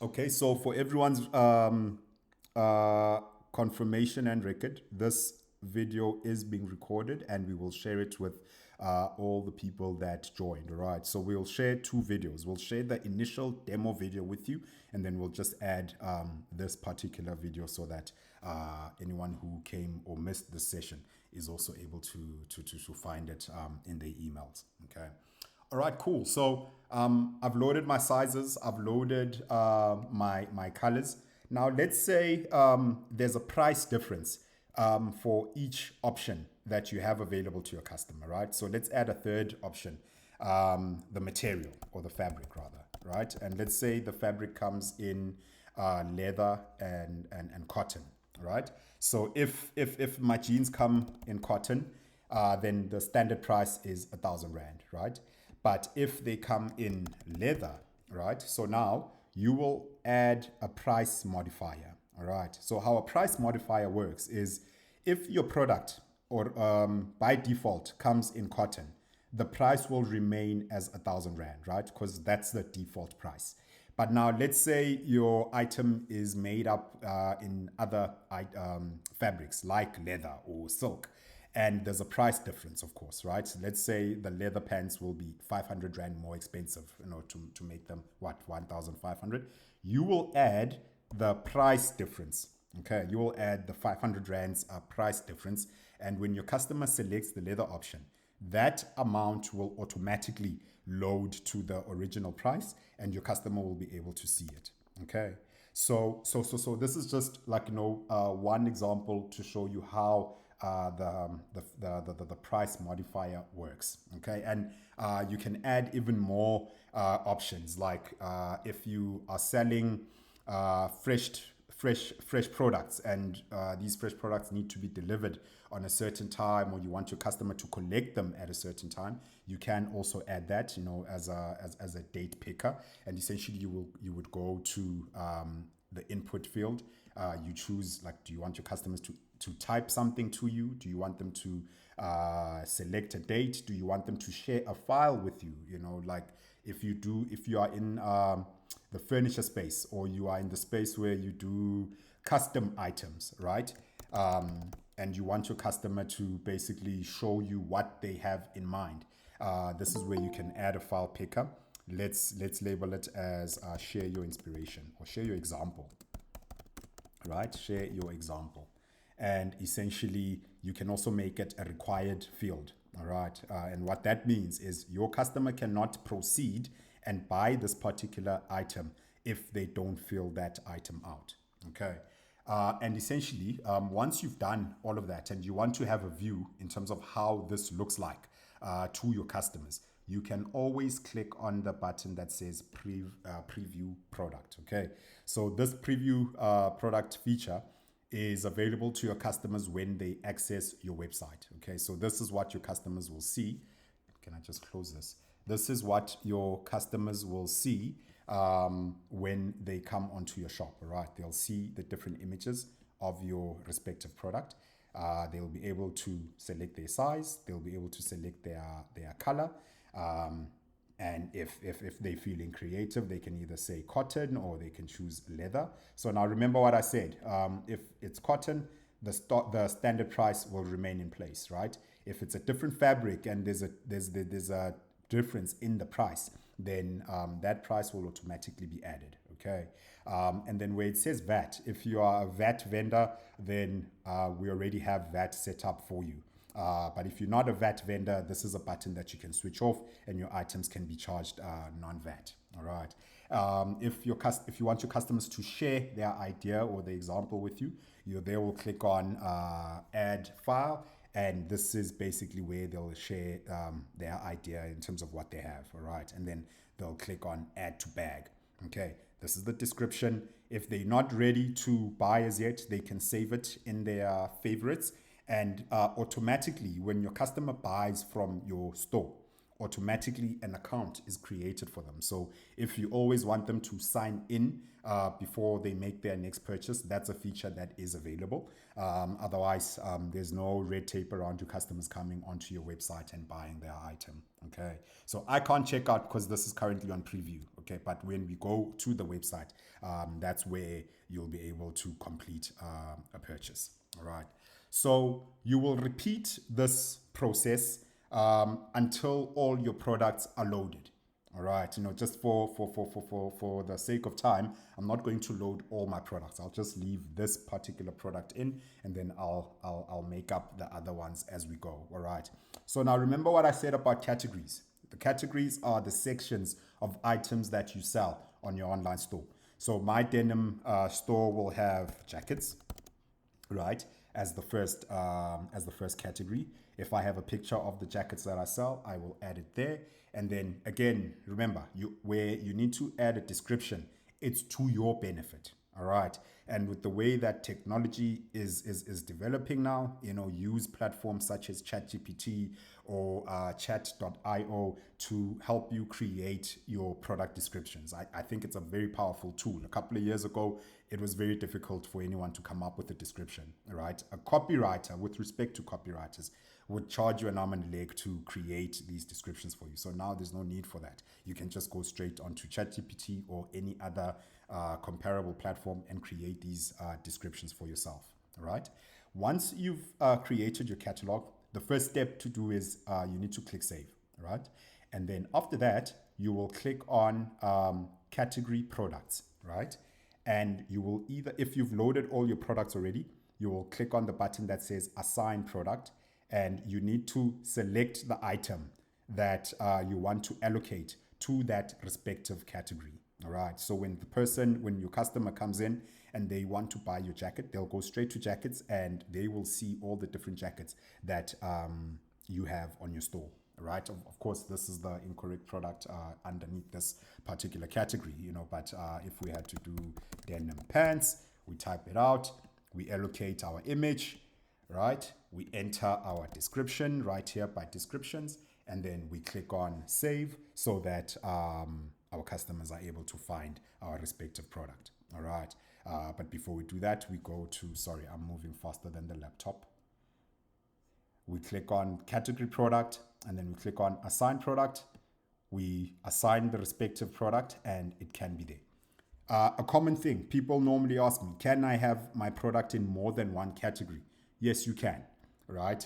Okay, so for everyone's confirmation and record, this video is being recorded and we will share it with all the people that joined. All right, so we'll share two videos. We'll share the initial demo video with you, and then we'll just add this particular video so that anyone who came or missed the session is also able to find it in their emails. Okay. All right, cool. So I've loaded my sizes. I've loaded my colors. Now let's say there's a price difference for each option that you have available to your customer, right? So let's add a third option, the material or the fabric rather, right? And let's say the fabric comes in leather and cotton, right? So if my jeans come in cotton, then the standard price is 1,000 rand, right? But if they come in leather, right? So now you will add a price modifier, all right? So how a price modifier works is if your product or by default comes in cotton, the price will remain as 1,000 rand, right? Because that's the default price. But now let's say your item is made up in other fabrics like leather or silk. And there's a price difference, of course, right? So let's say the leather pants will be 500 rand more expensive, to make them what, 1,500. You will add the price difference. Okay, you will add the 500 rands price difference. And when your customer selects the leather option, that amount will automatically load to the original price and your customer will be able to see it. Okay. So this is just like, one example to show you how the price modifier works. Okay. And you can add even more options, like if you are selling fresh products, and these fresh products need to be delivered on a certain time, or you want your customer to collect them at a certain time, you can also add that, as a date picker. And essentially you would go to the input field. You choose, like, do you want your customers to type something to you? Do you want them to select a date? Do you want them to share a file with you? Like if you are in the furniture space, or you are in the space where you do custom items, right? And you want your customer to basically show you what they have in mind. This is where you can add a file picker. Let's label it as share your inspiration or share your example, right? Share your example. And essentially, you can also make it a required field, all right? And what that means is your customer cannot proceed and buy this particular item if they don't fill that item out, okay? And essentially, once you've done all of that and you want to have a view in terms of how this looks like to your customers, you can always click on the button that says preview product, okay? So this preview product feature is available to your customers when they access your website, okay? So this is what your customers will see. Can I just close this? This is what your customers will see when they come onto your shop, all right? They'll see the different images of your respective product. They'll be able to select their size. They'll be able to select their color. And if they're feeling creative, they can either say cotton or they can choose leather. So now remember what I said. If it's cotton, the standard price will remain in place, right? If it's a different fabric and there's a difference in the price, then that price will automatically be added, okay? And then where it says VAT, if you are a VAT vendor, then we already have VAT set up for you. But if you're not a VAT vendor, this is a button that you can switch off and your items can be charged non-VAT, all right? If you want your customers to share their idea or the example with you, they will click on add file, and this is basically where they'll share their idea in terms of what they have, all right? And then they'll click on add to bag, okay? This is the description. If they're not ready to buy as yet, they can save it in their favorites, and automatically when your customer buys from your store automatically an account is created for them. So if you always want them to sign in before they make their next purchase, that's a feature that is available. Otherwise, there's no red tape around your customers coming onto your website and buying their item. Okay, so I can't check out because this is currently on preview. Okay, but when we go to the website, that's where you'll be able to complete a purchase. All right, so you will repeat this process until all your products are loaded. All right, just for the sake of time, I'm not going to load all my products. I'll just leave this particular product in, and then I'll make up the other ones as we go. All right. So now remember what I said about categories. The categories are the sections of items that you sell on your online store. So my denim store will have jackets, right, as the first category. If I have a picture of the jackets that I sell, I will add it there. And then again, remember, where you need to add a description, it's to your benefit. All right. And with the way that technology is developing now, use platforms such as ChatGPT or chat.io to help you create your product descriptions. I think it's a very powerful tool. A couple of years ago, it was very difficult for anyone to come up with a description, right? A copywriter, with respect to copywriters, would charge you an arm and a leg to create these descriptions for you. So now there's no need for that. You can just go straight onto ChatGPT or any other comparable platform and create these descriptions for yourself, all right? Once you've created your catalog, the first step to do is you need to click save, right? And then after that, you will click on category products, right? And you will either, if you've loaded all your products already, you will click on the button that says assign product, and you need to select the item that you want to allocate to that respective category. All right. So when your customer comes in and they want to buy your jacket, they'll go straight to jackets and they will see all the different jackets that you have on your store. Right. Of course, this is the incorrect product underneath this particular category, but if we had to do denim pants, we type it out, we allocate our image, right? We enter our description right here by descriptions, and then we click on save so that our customers are able to find our respective product. All right. But before we do that, we go to, sorry, I'm moving faster than the laptop. We click on category product, and then we click on assign product. We assign the respective product, and it can be there. A common thing, people normally ask me, can I have my product in more than one category? Yes, you can, right?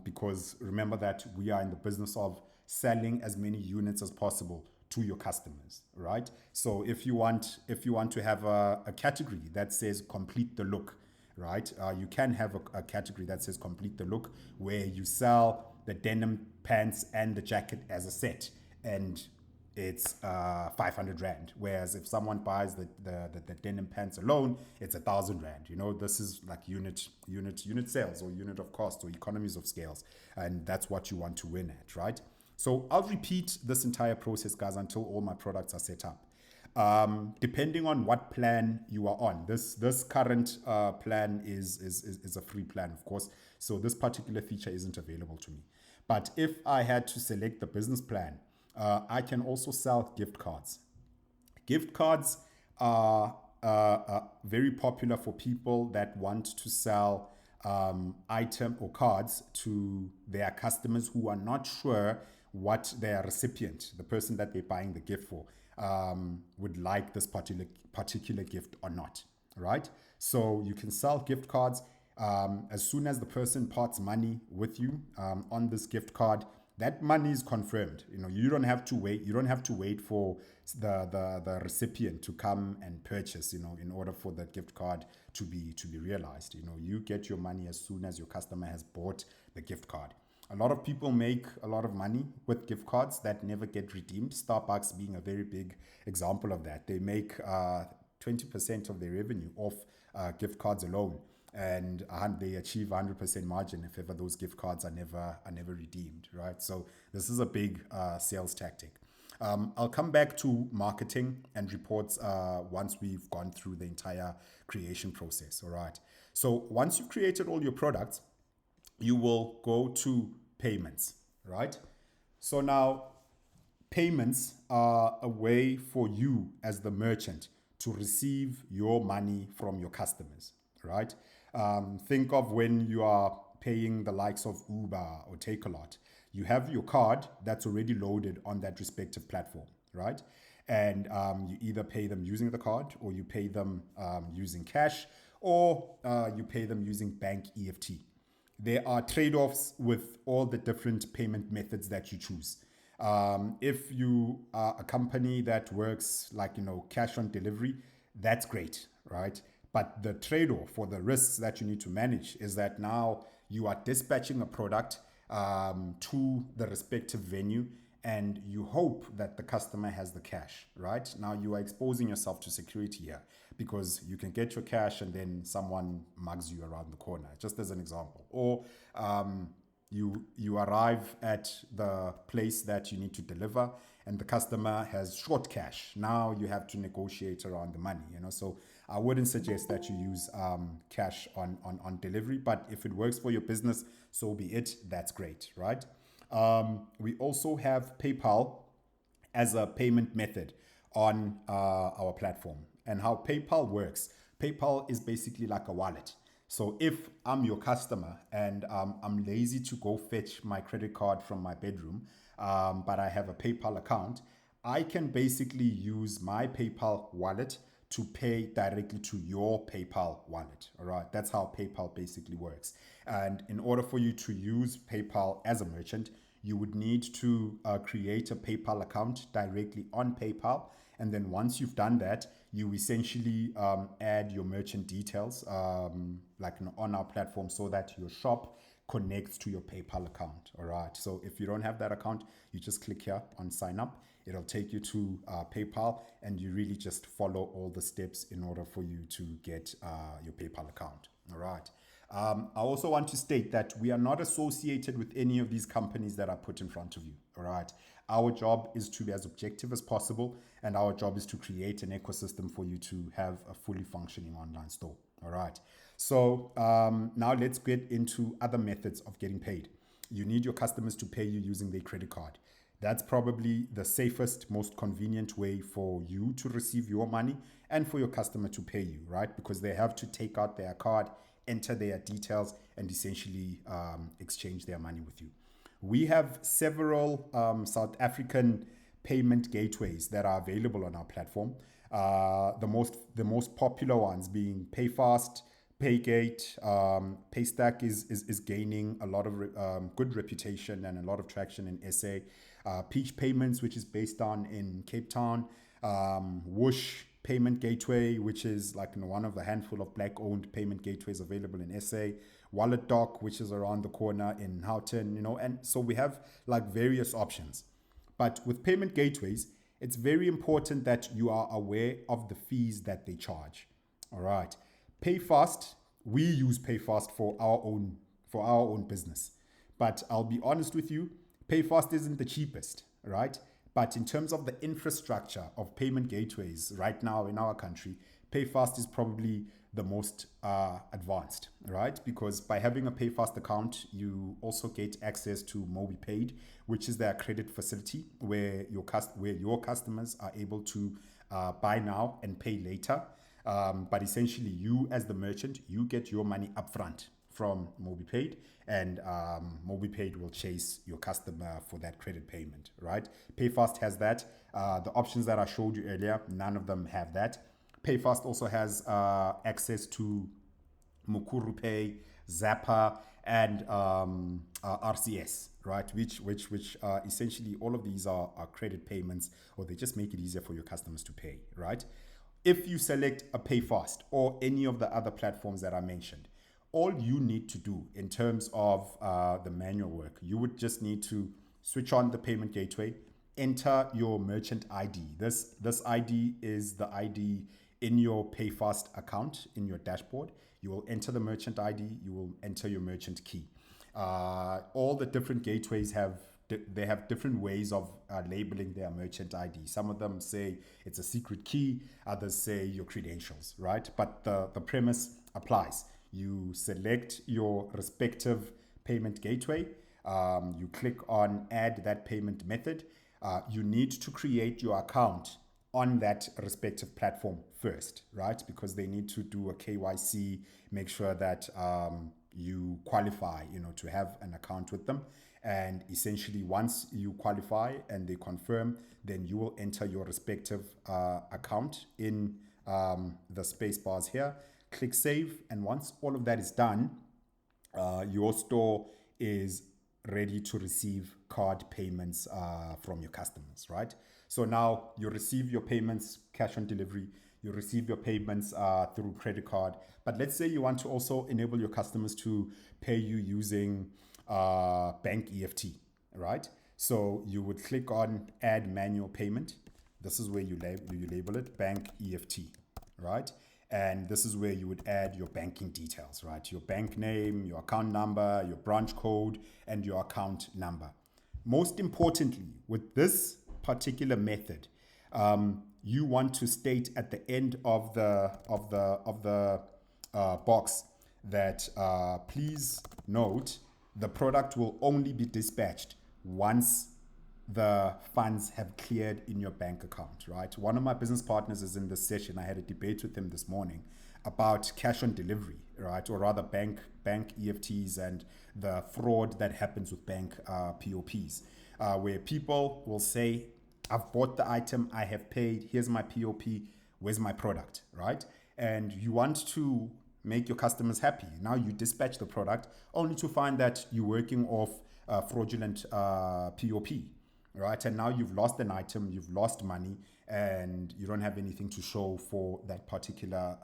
Because remember that we are in the business of selling as many units as possible to your customers, right? So if you want to have a category that says complete the look, right? You can have a category that says complete the look, where you sell the denim pants and the jacket as a set, and it's 500 Rand. Whereas if someone buys the denim pants alone, it's 1,000 Rand. This is like unit sales, or unit of cost, or economies of scales, and that's what you want to win at, right? So I'll repeat this entire process, guys, until all my products are set up. Depending on what plan you are on, this current plan is a free plan, of course. So this particular feature isn't available to me. But if I had to select the business plan, I can also sell gift cards. Gift cards are very popular for people that want to sell item or cards to their customers who are not sure what their recipient, the person that they're buying the gift for, would like this particular gift or not, right? So you can sell gift cards as soon as the person parts money with you on this gift card. That money is confirmed. You don't have to wait. You don't have to wait for the recipient to come and purchase. In order for the gift card to be realized. You get your money as soon as your customer has bought the gift card. A lot of people make a lot of money with gift cards that never get redeemed. Starbucks being a very big example of that. They make 20% of their revenue off gift cards alone, and they achieve 100% margin if ever those gift cards are never redeemed, right? So this is a big sales tactic. I'll come back to marketing and reports once we've gone through the entire creation process. All right. So once you've created all your products, you will go to payments, right? So now payments are a way for you as the merchant to receive your money from your customers, right? Think of when you are paying the likes of Uber or Takealot. You have your card that's already loaded on that respective platform, right? And you either pay them using the card, or you pay them using cash, or you pay them using bank EFT. There are trade-offs with all the different payment methods that you choose. If you are a company that works like, cash on delivery, that's great, right? But the trade-off for the risks that you need to manage is that now you are dispatching a product to the respective venue, and you hope that the customer has the cash, right? Now you are exposing yourself to security here, because you can get your cash and then someone mugs you around the corner, just as an example. Or you arrive at the place that you need to deliver, and the customer has short cash. Now you have to negotiate around the money, So I wouldn't suggest that you use cash on delivery, but if it works for your business, so be it. That's great, right? We also have PayPal as a payment method on our platform. And how PayPal works: PayPal is basically like a wallet. So if I'm your customer and I'm lazy to go fetch my credit card from my bedroom, but I have a PayPal account, I can basically use my PayPal wallet to pay directly to your PayPal wallet. All right, that's how PayPal basically works. And in order for you to use PayPal as a merchant, you would need to create a PayPal account directly on PayPal. And then once you've done that, you essentially add your merchant details on our platform, so that your shop connects to your PayPal account. All right. So if you don't have that account, you just click here on sign up. It'll take you to PayPal, and you really just follow all the steps in order for you to get your PayPal account. All right. I also want to state that we are not associated with any of these companies that are put in front of you. All right. Our job is to be as objective as possible, and our job is to create an ecosystem for you to have a fully functioning online store. All right. So now let's get into other methods of getting paid. You need your customers to pay you using their credit card. That's probably the safest, most convenient way for you to receive your money and for your customer to pay you, right? Because they have to take out their card, enter their details, and essentially exchange their money with you. We have several South African payment gateways that are available on our platform. The most popular ones being PayFast, Paygate, Paystack is gaining a lot of good reputation and a lot of traction in SA. Peach Payments, which is based on in Cape Town. Whoosh Payment Gateway, which is one of the handful of black-owned payment gateways available in SA. Wallet Doc, which is around the corner in Houghton, and so we have various options. But with payment gateways, it's very important that you are aware of the fees that they charge. All right. PayFast, we use PayFast for our own business. But I'll be honest with you, PayFast isn't the cheapest, right? But in terms of the infrastructure of payment gateways right now in our country, PayFast is probably the most advanced, right? Because by having a PayFast account, you also get access to MobiPaid, which is their credit facility where your customers are able to buy now and pay later. But essentially, you as the merchant, you get your money upfront from MobiPaid, and MobiPaid will chase your customer for that credit payment, right? PayFast has that. The options that I showed you earlier, none of them have that. PayFast also has access to Mukuru Pay, Zappa, and RCS, right? Which essentially all of these are credit payments, or they just make it easier for your customers to pay, right? If you select a PayFast or any of the other platforms that I mentioned, all you need to do in terms of the manual work, you would just need to switch on the payment gateway, enter your merchant ID. This ID is the ID in your PayFast account in your dashboard. You will enter the merchant ID, you will enter your merchant key. All the different gateways have different ways of labeling their merchant ID. Some of them say it's a secret key, others say your credentials, right? But the premise applies. You select your respective payment gateway, You click on add that payment method. You need to create your account on that respective platform first, right? Because they need to do a KYC, make sure that you qualify, to have an account with them. And essentially, once you qualify and they confirm, then you will enter your respective account in the space bars here. Click save, and once all of that is done, your store is ready to receive card payments from your customers, right? So now you receive your payments, cash on delivery, you receive your payments through credit card. But let's say you want to also enable your customers to pay you using bank EFT, right? So you would click on add manual payment. This is where you label it bank EFT, right? And this is where you would add your banking details, right? Your bank name, your account number, your branch code, and your account number. Most importantly, with this particular method, you want to state at the end of the box that please note the product will only be dispatched once the funds have cleared in your bank account, right? One of my business partners is in this session. I had a debate with him this morning about cash on delivery, right? Or rather bank EFTs and the fraud that happens with bank POPs, where people will say, I've bought the item, I have paid, here's my POP, where's my product, right? And you want to make your customers happy. Now you dispatch the product only to find that you're working off fraudulent POP, right? And now you've lost an item, you've lost money, and you don't have anything to show for that particular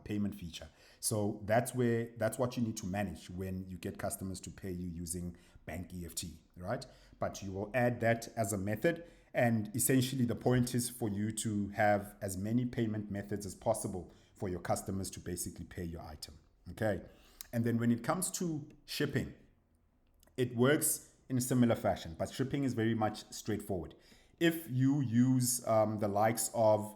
payment feature. So that's what you need to manage when you get customers to pay you using bank EFT, right? But you will add that as a method. And essentially the point is for you to have as many payment methods as possible for your customers to basically pay your item, okay? And then when it comes to shipping, it works in a similar fashion, but shipping is very much straightforward. If you use the likes of,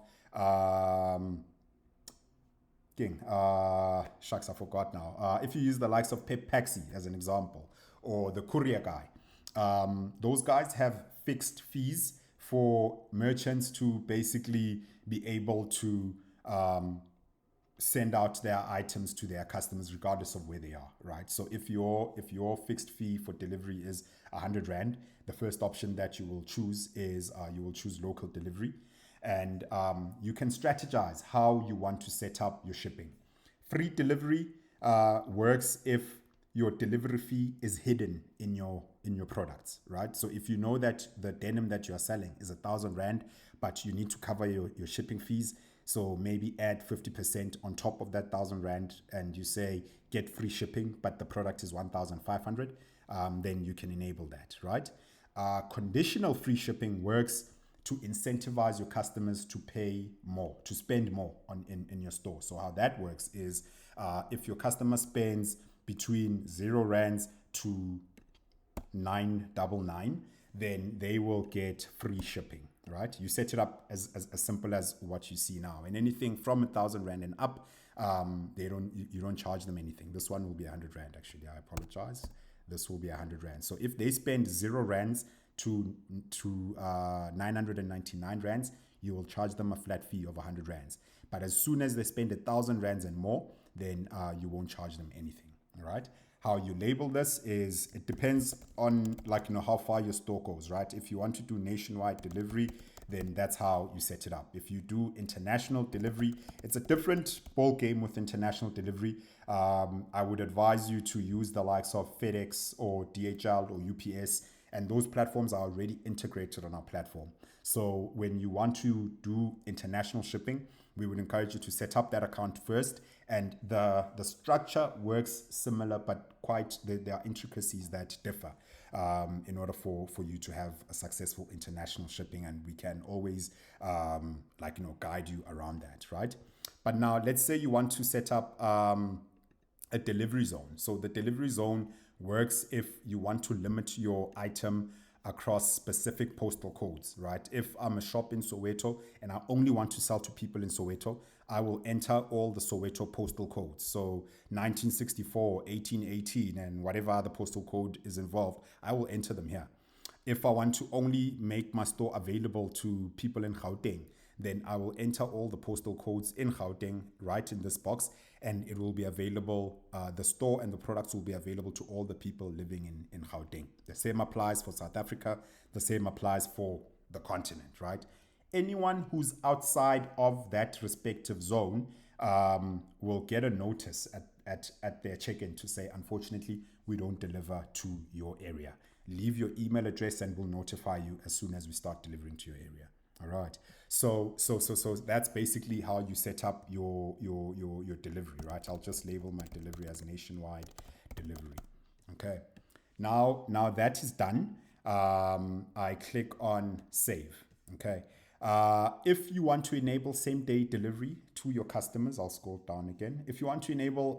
shucks, I forgot now. If you use the likes of Paxi as an example, or the courier guy, those guys have fixed fees for merchants to basically be able to send out their items to their customers regardless of where they are, right? So if your fixed fee for delivery is 100 Rand, the first option that you will choose is you will choose local delivery, and you can strategize how you want to set up your shipping. Free delivery works if your delivery fee is hidden in your products, right? So if you know that the denim that you are selling is 1,000 Rand, but you need to cover your shipping fees, so maybe add 50% on top of that 1,000 Rand, and you say get free shipping, but the product is 1,500, then you can enable that, right? Conditional free shipping works to incentivize your customers to pay more, to spend more in your store. So how that works is if your customer spends between 0 Rands to 999, then they will get free shipping, right? You set it up as simple as what you see now, and anything from 1,000 Rand and up, you don't charge them anything. This one will be 100 Rand. Actually, I apologize. This will be 100 Rand. So if they spend 0 Rands to 999 Rands, you will charge them a flat fee of 100 Rands. But as soon as they spend 1,000 Rands and more, then you won't charge them anything. All right. How you label this is, it depends on how far your store goes, right? If you want to do nationwide delivery, then that's how you set it up. If you do international delivery, it's a different ball game with international delivery. I would advise you to use the likes of FedEx or DHL or UPS, and those platforms are already integrated on our platform. So when you want to do international shipping, we would encourage you to set up that account first. And the structure works similar, but there are intricacies that differ in order for you to have a successful international shipping. And we can always guide you around that, right? But now let's say you want to set up a delivery zone. So the delivery zone works if you want to limit your item across specific postal codes, right? If I'm a shop in Soweto and I only want to sell to people in Soweto, I will enter all the Soweto postal codes. So 1964, 1818, and whatever other postal code is involved, I will enter them here. If I want to only make my store available to people in Gauteng, then I will enter all the postal codes in Gauteng right in this box, and it will be available. The store and the products will be available to all the people living in Gauteng. The same applies for South Africa. The same applies for the continent, right? Anyone who's outside of that respective zone will get a notice at their check-in to say, unfortunately, we don't deliver to your area. Leave your email address and we'll notify you as soon as we start delivering to your area. All right. So that's basically how you set up your delivery, right? I'll just label my delivery as nationwide delivery. Okay. Now that is done, I click on save. Okay. If you want to enable same-day delivery to your customers, I'll scroll down again. If you want to enable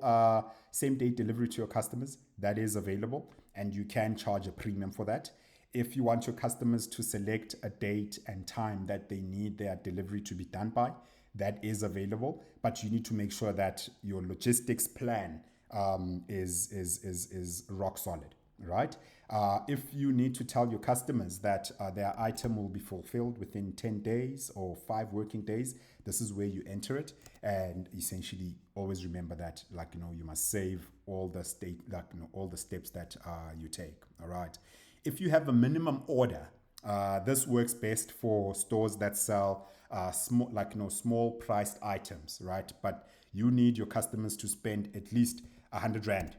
same-day delivery to your customers, that is available, and you can charge a premium for that. If you want your customers to select a date and time that they need their delivery to be done by, that is available, but you need to make sure that your logistics plan is rock solid, right? If you need to tell your customers that their item will be fulfilled within 10 days or 5 working days, this is where you enter it. And essentially always remember that, you must save all the all the steps that you take. All right. If you have a minimum order, this works best for stores that sell small priced items, right? But you need your customers to spend at least 100 Rand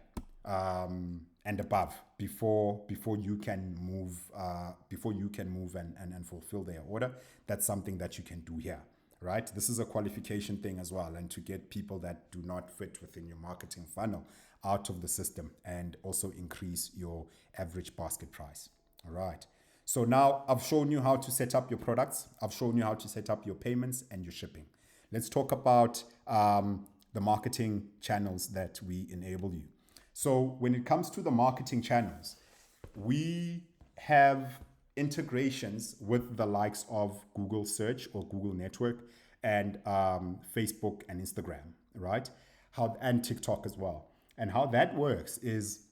and above before you can move and fulfill their order. That's something that you can do here, right? This is a qualification thing as well, and to get people that do not fit within your marketing funnel out of the system, and also increase your average basket price. All right. So now I've shown you how to set up your products. I've shown you how to set up your payments and your shipping. Let's talk about the marketing channels that we enable you. So when it comes to the marketing channels, we have integrations with the likes of Google Search or Google Network, and Facebook and Instagram, right? And TikTok as well. And how that works is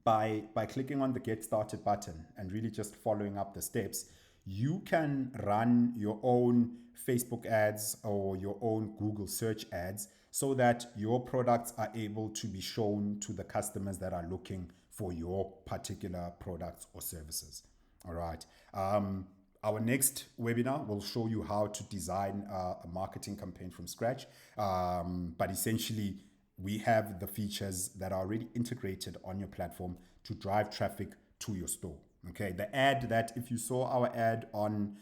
by clicking on the Get Started button and really just following up the steps, you can run your own Facebook ads or your own Google search ads so that your products are able to be shown to the customers that are looking for your particular products or services. All right. Our next webinar will show you how to design a marketing campaign from scratch. But essentially, we have the features that are already integrated on your platform to drive traffic to your store. Okay, the ad that if you saw our ad on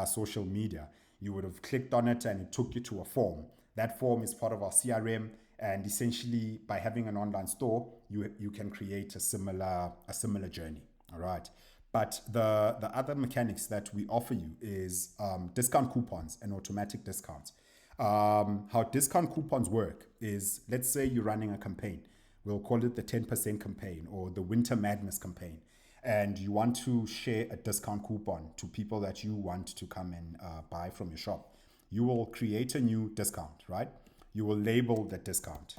social media, you would have clicked on it and it took you to a form. That form is part of our CRM, and essentially by having an online store, you can create a similar journey. All right. But the other mechanics that we offer you is discount coupons and automatic discounts. How discount coupons work is, let's say you're running a campaign. We'll call it the 10% campaign or the Winter Madness campaign. And you want to share a discount coupon to people that you want to come and buy from your shop. You will create a new discount, right? You will label the discount,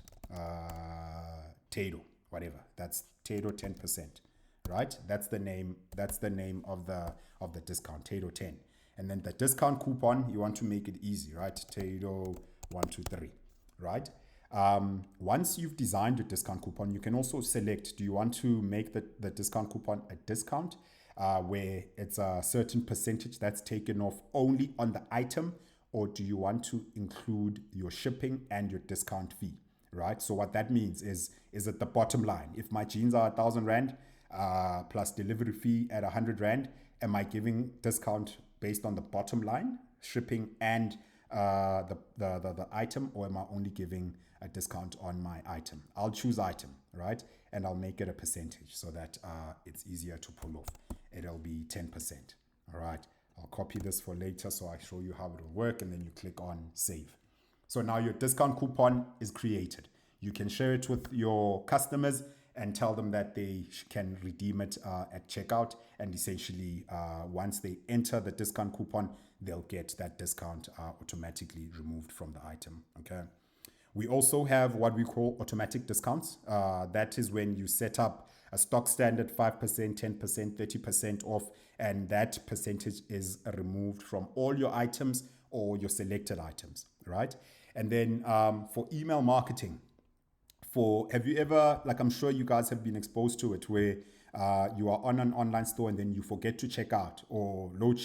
Tado, whatever. That's Tado 10%, right? That's the name of the discount, Tado 10. And then the discount coupon, you want to make it easy, right? Tado 123, right? Once you've designed your discount coupon, you can also select, do you want to make the discount coupon a discount where it's a certain percentage that's taken off only on the item, or do you want to include your shipping and your discount fee, right? So what that means is at the bottom line. If my jeans are 1,000 Rand plus delivery fee at 100 Rand, am I giving discount based on the bottom line, shipping and the item, or am I only giving a discount on my item? I'll choose item, right? And I'll make it a percentage so that it's easier to pull off. It'll be 10%. All right. I'll copy this for later so I show you how it will work, and then you click on save. So now your discount coupon is created. You can share it with your customers and tell them that they can redeem it at checkout. And essentially, once they enter the discount coupon, they'll get that discount automatically removed from the item. Okay. We also have what we call automatic discounts. That is when you set up a stock standard 5%, 10%, 30% off, and that percentage is removed from all your items or your selected items, right? And then for email marketing, have you ever, like I'm sure you guys have been exposed to it, where you are on an online store and then you forget to check out, or load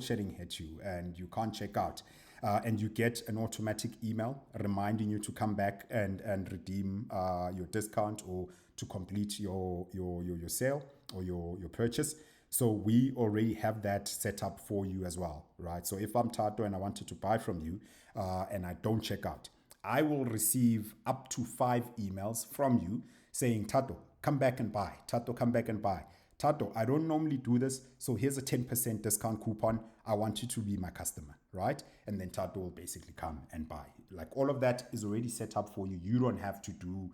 shedding hits you and you can't check out, and you get an automatic email reminding you to come back and redeem your discount or to complete your sale or your purchase. So we already have that set up for you as well, right? So if I'm Tato and I wanted to buy from you and I don't check out, I will receive up to 5 emails from you saying, Tato, come back and buy. Tato, come back and buy. Tato, I don't normally do this, so here's a 10% discount coupon. I want you to be my customer, right? And then Tato will basically come and buy. Like, all of that is already set up for you. You don't have to do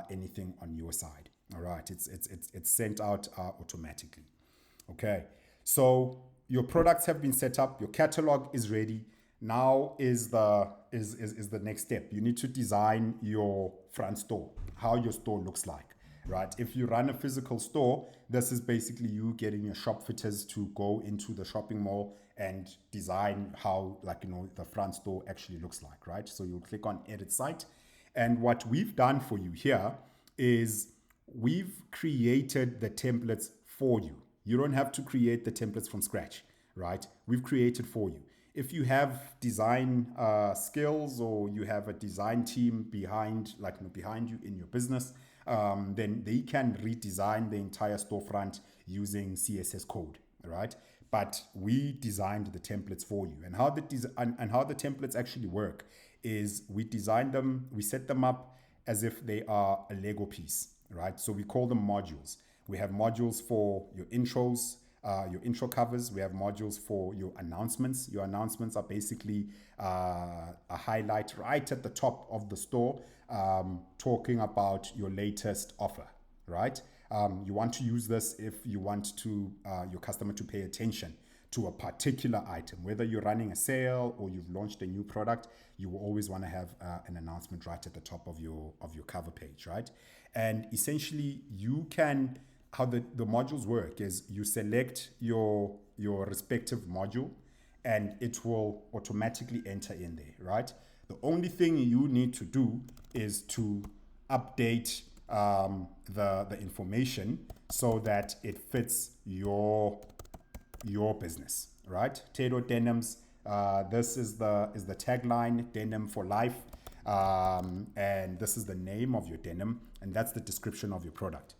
anything on your side, all right? It's sent out automatically. Okay, so your products have been set up. Your catalog is ready. Now is the next step. You need to design your front store, how your store looks like, right? If you run a physical store, this is basically you getting your shop fitters to go into the shopping mall and design how, like, the front store actually looks like, right? So you'll click on edit site. And what we've done for you here is we've created the templates for you. You don't have to create the templates from scratch, right? We've created for you. If you have design skills, or you have a design team behind you in your business, then they can redesign the entire storefront using CSS code, right? But we designed the templates for you. And how the templates actually work is we design them, we set them up as if they are a Lego piece, right? So we call them modules. We have modules for your intros, your intro covers. We have modules for your announcements. Your announcements are basically a highlight right at the top of the store, talking about your latest offer, right? You want to use this if you want to your customer to pay attention to a particular item. Whether you're running a sale or you've launched a new product, you will always want to have an announcement right at the top of your cover page, right? And essentially, you can, how the modules work is you select your respective module and it will automatically enter in there, right? The only thing you need to do is to update the information so that it fits your business, right? Tato Denims, this is the tagline, denim for life, and this is the name of your denim, and that's the description of your product.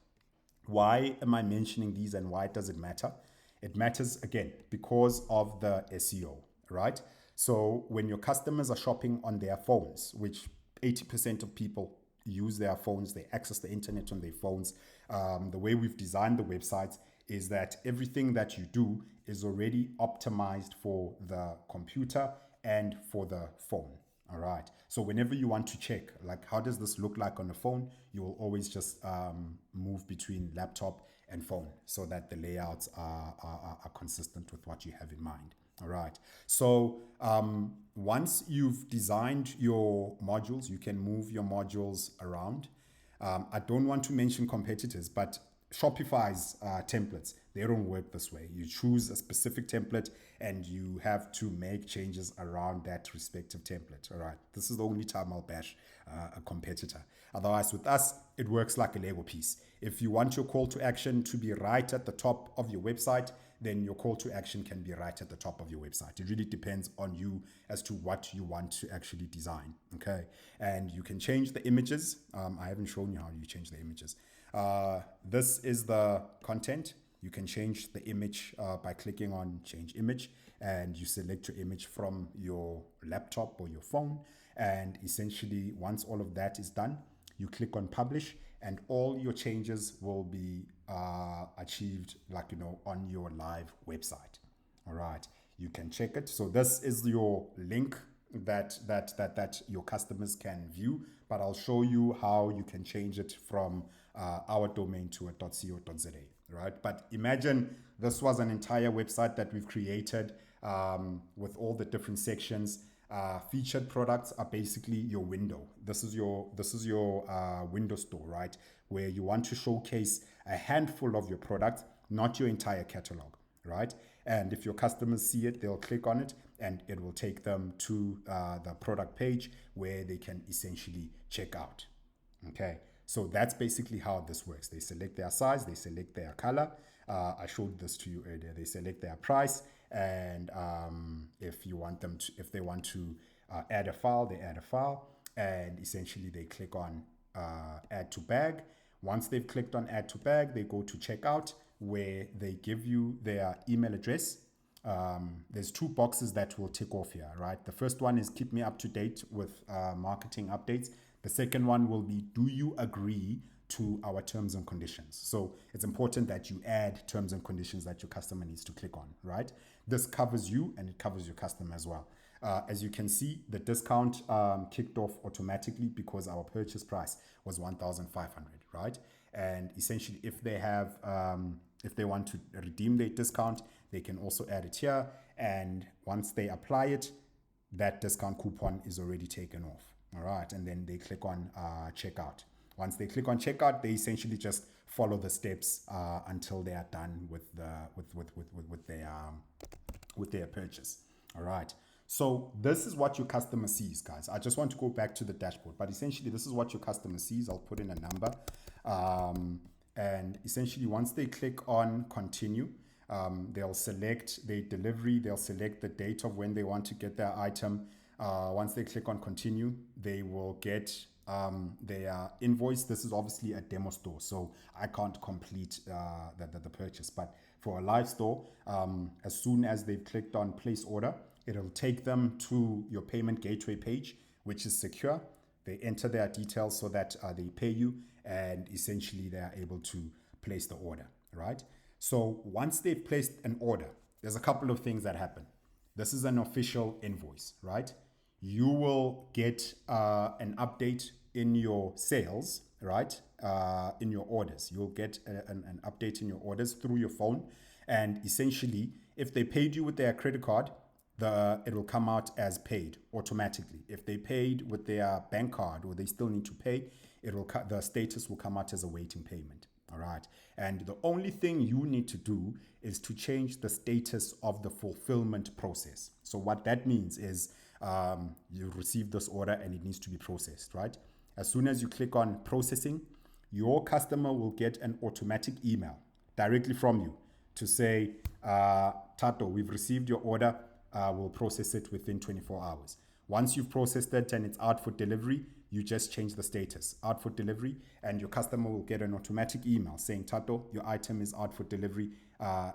Why am I mentioning these and why does it matter? It matters, again, because of the SEO, right? So when your customers are shopping on their phones, which 80% of people use their phones, they access the internet on their phones, the way we've designed the websites is that everything that you do is already optimized for the computer and for the phone. All right. So whenever you want to check, like, how does this look like on the phone, you will always just move between laptop and phone so that the layouts are consistent with what you have in mind. All right. So once you've designed your modules, you can move your modules around. I don't want to mention competitors, but Shopify's templates, they don't work this way. You choose a specific template and you have to make changes around that respective template. All right. This is the only time I'll bash a competitor. Otherwise, with us, it works like a Lego piece. If you want your call to action to be right at the top of your website, then your call to action can be right at the top of your website. It really depends on you as to what you want to actually design. Okay. And you can change the images. I haven't shown you how you change the images. This is the content. You can change the image by clicking on change image, and you select your image from your laptop or your phone. And essentially, once all of that is done, you click on publish and all your changes will be achieved, like, on your live website. All right. You can check it. So this is your link that your customers can view, but I'll show you how you can change it from our domain to a .co.za, right? But imagine this was an entire website that we've created with all the different sections. Featured products are basically your window. This is your window store, right? Where you want to showcase a handful of your products, not your entire catalog, right? And if your customers see it, they'll click on it and it will take them to the product page where they can essentially check out. Okay, so that's basically how this works. They select their size, they select their color. I showed this to you earlier. They select their price, and if they want to add a file, they add a file, and essentially they click on add to bag. Once they've clicked on add to bag, they go to checkout, where they give you their email address. There's two boxes that will tick off here, right? The first one is keep me up to date with marketing updates. The second one will be, do you agree to our terms and conditions? So it's important that you add terms and conditions that your customer needs to click on, right? This covers you and it covers your customer as well. As you can see, the discount kicked off automatically because our purchase price was 1,500, right? And essentially, if they want to redeem their discount, they can also add it here. And once they apply it, that discount coupon is already taken off. All right, and then they click on checkout. Once they click on checkout, they essentially just follow the steps until they are done with their purchase. All right. So this is what your customer sees, guys. I just want to go back to the dashboard, but essentially this is what your customer sees. I'll put in a number, and essentially once they click on continue, they'll select their delivery. They'll select the date of when they want to get their item. Once they click on continue, they will get their invoice. This is obviously a demo store, so I can't complete the purchase. But for a live store, as soon as they've clicked on place order, it'll take them to your payment gateway page, which is secure. They enter their details so that they pay you, and essentially they are able to place the order, right? So once they've placed an order, there's a couple of things that happen. This is an official invoice, right? You will get an update in your sales, right? In your orders. You'll get an update in your orders through your phone. And essentially, if they paid you with their credit card, it will come out as paid automatically. If they paid with their bank card or they still need to pay, the status will come out as awaiting payment. All right. And the only thing you need to do is to change the status of the fulfillment process. So what that means is you receive this order and it needs to be processed, right? As soon as you click on processing, your customer will get an automatic email directly from you to say, Tato, we've received your order. We'll process it within 24 hours. Once you've processed it and it's out for delivery, you just change the status, out for delivery, and your customer will get an automatic email saying, Tato, your item is out for delivery,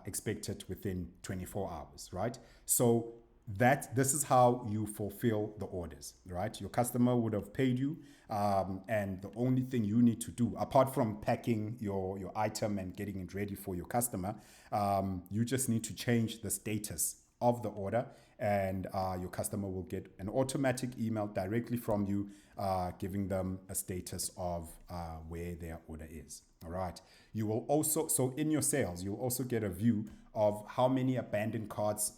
expected within 24 hours, right? So this is how you fulfill the orders, right? Your customer would have paid you, and the only thing you need to do, apart from packing your item and getting it ready for your customer, you just need to change the status of the order, and your customer will get an automatic email directly from you, giving them a status of where their order is. All right. You will also, so in your sales, you'll also get a view of how many abandoned carts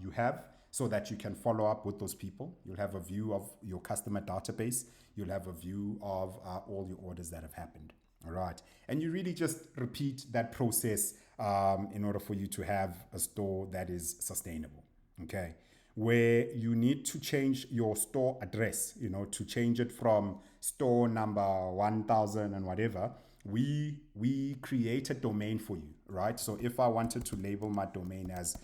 you have, so that you can follow up with those people. You'll have a view of your customer database. You'll have a view of all your orders that have happened. All right. And you really just repeat that process in order for you to have a store that is sustainable. Okay. Where you need to change your store address, to change it from store number 1000 and whatever, we create a domain for you, right? So if I wanted to label my domain as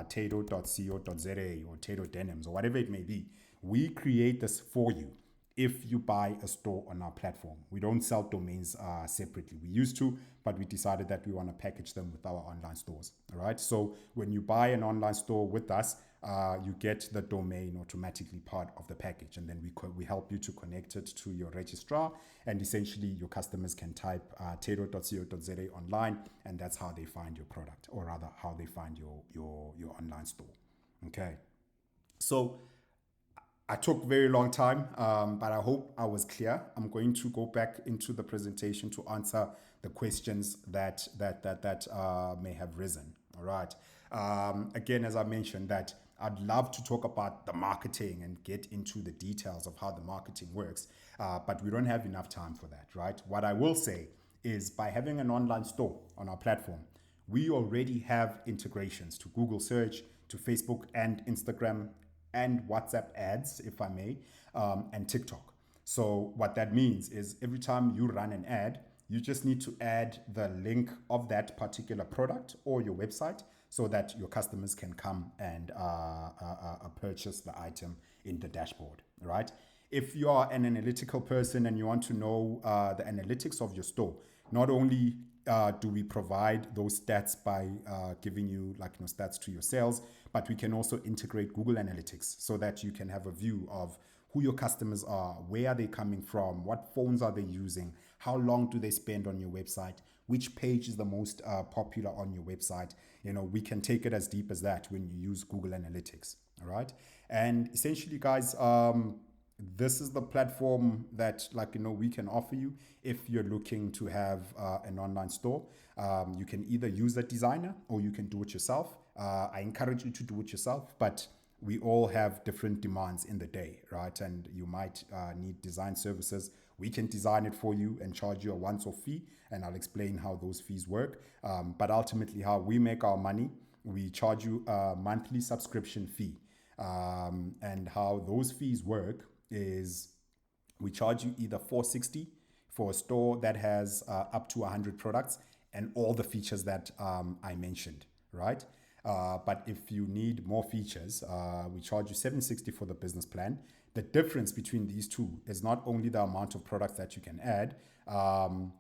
tato.co.za or Tato Denims or whatever it may be, we create this for you if you buy a store on our platform. We don't sell domains separately. We used to, but we decided that we want to package them with our online stores. All right. So when you buy an online store with us, you get the domain automatically part of the package, and then we help you to connect it to your registrar, and essentially your customers can type tato.co.za online, and that's how they find your product, or rather how they find your online store. Okay. So I took a very long time, but I hope I was clear. I'm going to go back into the presentation to answer the questions that may have risen. All right. Again, as I mentioned, that I'd love to talk about the marketing and get into the details of how the marketing works, but we don't have enough time for that, right? What I will say is by having an online store on our platform, we already have integrations to Google search, to Facebook and Instagram and WhatsApp ads, if I may, and TikTok. So what that means is every time you run an ad, you just need to add the link of that particular product or your website so that your customers can come and purchase the item in the dashboard, right? If you are an analytical person and you want to know the analytics of your store, not only do we provide those stats by giving you stats to your sales, but we can also integrate Google Analytics so that you can have a view of who your customers are, where are they coming from, what phones are they using, how long do they spend on your website, which page is the most popular on your website. We can take it as deep as that when you use Google Analytics. All right. And essentially, guys, this is the platform that we can offer you if you're looking to have an online store. You can either use a designer or you can do it yourself. I encourage you to do it yourself, but we all have different demands in the day, right? And you might need design services. We can design it for you and charge you a once-off fee, and I'll explain how those fees work. But ultimately, how we make our money, we charge you a monthly subscription fee. And how those fees work is we charge you either $460 for a store that has up to 100 products and all the features that I mentioned, right? But if you need more features, we charge you $760 for the business plan. The difference between these two is not only the amount of products that you can add,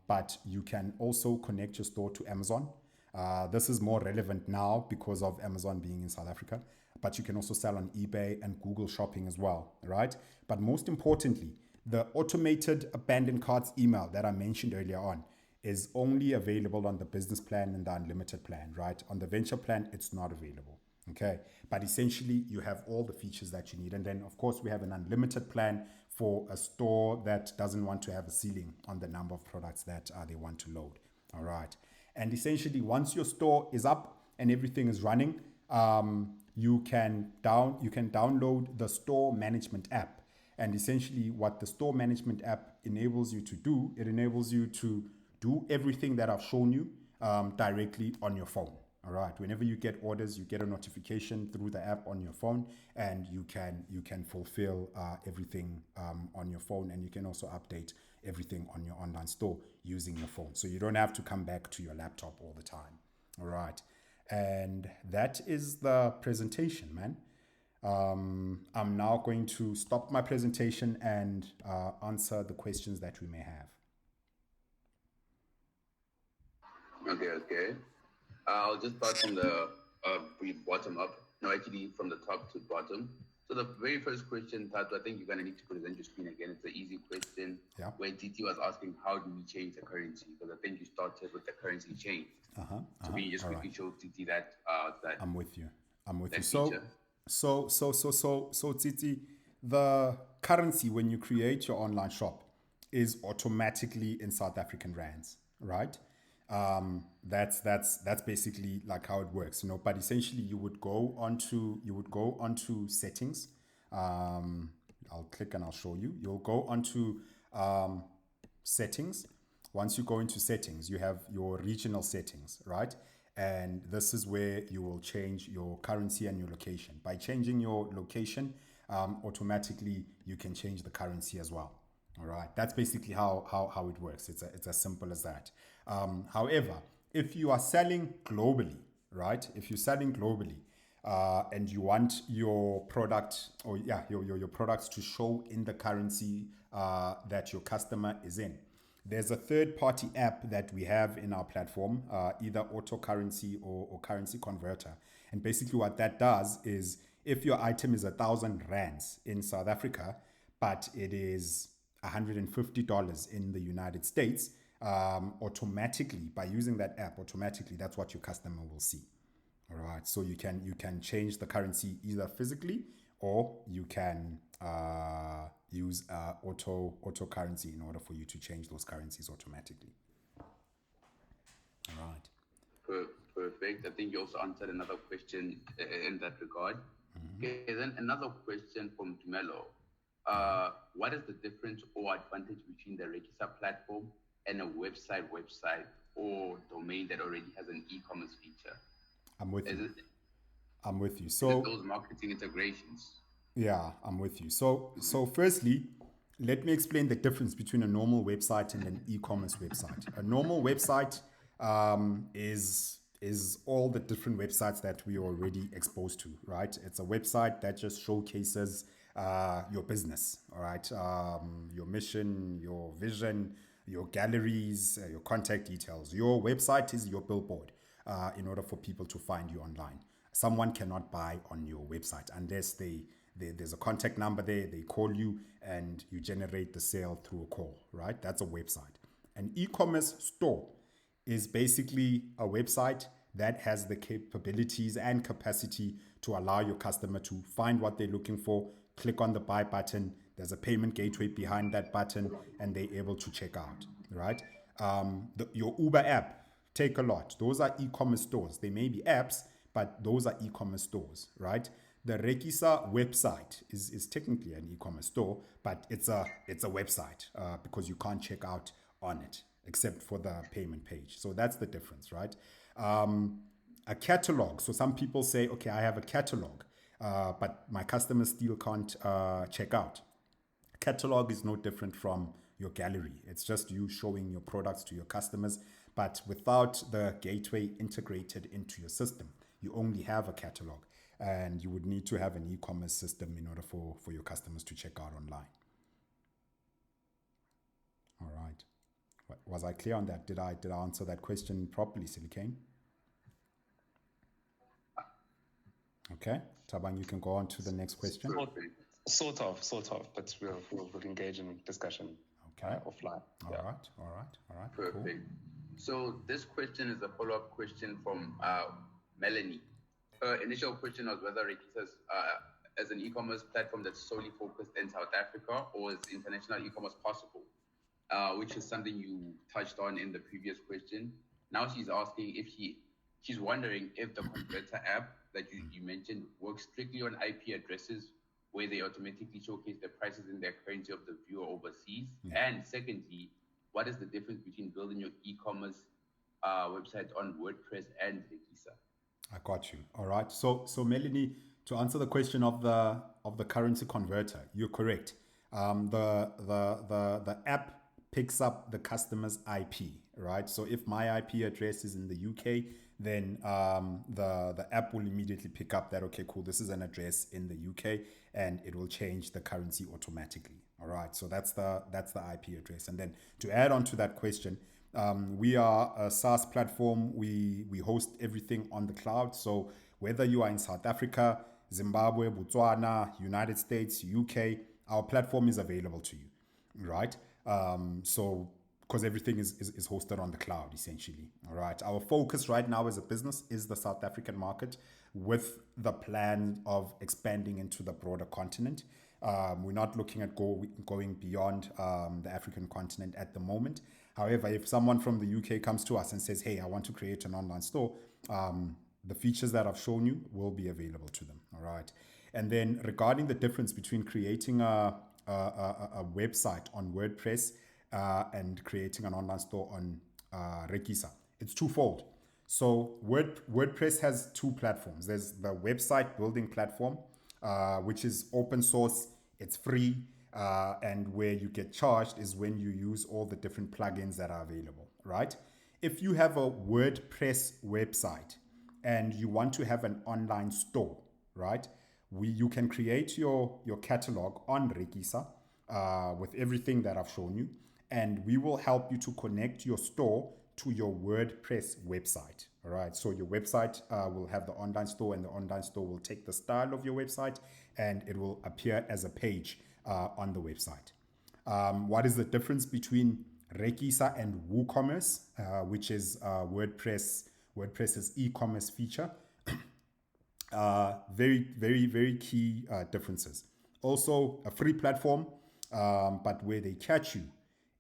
but you can also connect your store to Amazon. This is more relevant now because of Amazon being in South Africa, but you can also sell on eBay and Google Shopping as well, right? But most importantly, the automated abandoned carts email that I mentioned earlier on is only available on the business plan and the unlimited plan, right? On the venture plan, it's not available, okay? But essentially, you have all the features that you need. And then, of course, we have an unlimited plan for a store that doesn't want to have a ceiling on the number of products that they want to load, all right? And essentially, once your store is up and everything is running, you can download the store management app. And essentially, what the store management app enables you to do, it enables you to do everything that I've shown you directly on your phone. All right. Whenever you get orders, you get a notification through the app on your phone, and you can fulfill everything on your phone, and you can also update everything on your online store using your phone. So you don't have to come back to your laptop all the time. All right. And that is the presentation, man. I'm now going to stop my presentation and answer the questions that we may have. Okay. I'll just start from the bottom up. No, actually from the top to bottom. So the very first question, Tato, I think you're going to need to present your screen again. It's an easy question. Yeah. Where TT was asking, how do we change the currency? Because I think you started with the currency change. So can you just quickly show TT that? I'm with you. Feature? So Titi, the currency when you create your online shop is automatically in South African rands, right? That's basically like how it works, But essentially, you would go onto settings. I'll click and I'll show you. You'll go onto settings. Once you go into settings, you have your regional settings, right? And this is where you will change your currency and your location. By changing your location, automatically you can change the currency as well. All right, that's basically how it works. It's as simple as that. However, if you are selling globally, right? If you're selling globally, and you want your product or your products to show in the currency that your customer is in, there's a third-party app that we have in our platform, either auto currency or currency converter. And basically what that does is if your item is 1,000 rands in South Africa, but it is $150 in the United States, automatically, by using that app, automatically, that's what your customer will see. All right. So you can change the currency either physically or you can use auto currency in order for you to change those currencies automatically. All right. Perfect. I think you also answered another question in that regard. Okay, then another question from Tumelo. What is the difference or advantage between the Rekisa platform and a website or domain that already has an e-commerce feature? I'm with Is you. it, I'm with you. is it So those marketing integrations? yeah, I'm with you. So firstly, let me explain the difference between a normal website and an e-commerce website. A normal website is all the different websites that we are already exposed to, right? It's a website that just showcases your business, all right? Your mission, your vision, your galleries, your contact details. Your website is your billboard in order for people to find you online. Someone cannot buy on your website unless there's a contact number there, they call you and you generate the sale through a call, right? That's a website. An e-commerce store is basically a website that has the capabilities and capacity to allow your customer to find what they're looking for, click on the buy button, there's a payment gateway behind that button, and they're able to check out, right? Your Uber app, take a lot. Those are e-commerce stores. They may be apps, but those are e-commerce stores, right? The Rekisa website is technically an e-commerce store, but it's a website because you can't check out on it except for the payment page. So that's the difference, right? A catalog. So some people say, okay, I have a catalog, but my customers still can't check out. Catalog is no different from your gallery. It's just you showing your products to your customers, but without the gateway integrated into your system. You only have a catalog, and you would need to have an e-commerce system in order for your customers to check out online. All right. Was I clear on that? Did I answer that question properly, Silicane? Okay. Tabang, you can go on to the next question. Sort of, but we'll engage in discussion offline. All right. Perfect. Cool. So this question is a follow-up question from Melanie. Her initial question was whether Rekisa as an e-commerce platform that's solely focused in South Africa, or is international e-commerce possible? Which is something you touched on in the previous question. Now she's asking if she's wondering if the converter app that you mentioned works strictly on IP addresses where they automatically showcase the prices in their currency of the viewer overseas. Yeah. And secondly, what is the difference between building your e-commerce website on WordPress and Rekisa? I got you. All right. So Melanie, to answer the question of the currency converter, you're correct. The app picks up the customer's IP, right? So if my IP address is in the UK, then the app will immediately pick up that, okay, cool, this is an address in the UK, and it will change the currency automatically. All right. So that's the IP address. And then to add on to that question, we are a SaaS platform. We host everything on the cloud. So whether you are in South Africa, Zimbabwe, Botswana, United States, UK, our platform is available to you, right? So because everything is hosted on the cloud, essentially. All right. Our focus right now as a business is the South African market, with the plan of expanding into the broader continent. We're not looking at going beyond the African continent at the moment. However, if someone from the UK comes to us and says, hey, I want to create an online store, the features that I've shown you will be available to them. All right. And then regarding the difference between creating a website on WordPress and creating an online store on Rekisa, it's twofold. So WordPress has two platforms. There's the website building platform, which is open source, it's free, and where you get charged is when you use all the different plugins that are available, right? If you have a WordPress website and you want to have an online store, right? You can create your catalog on Rekisa with everything that I've shown you, and we will help you to connect your store to your WordPress website. All right. So your website will have the online store, and the online store will take the style of your website and it will appear as a page on the website. What is the difference between Rekisa and WooCommerce, which is WordPress's e-commerce feature? Very, very, very key differences. Also a free platform, but where they catch you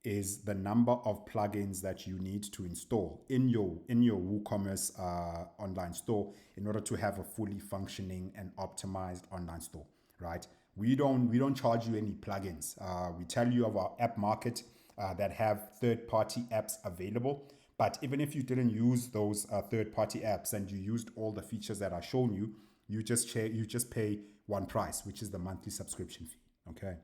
is the number of plugins that you need to install in your WooCommerce online store in order to have a fully functioning and optimized online store, right? We don't charge you any plugins. We tell you of our app market that have third-party apps available. But even if you didn't use those third-party apps and you used all the features that are shown you, you just pay one price, which is the monthly subscription fee. Okay.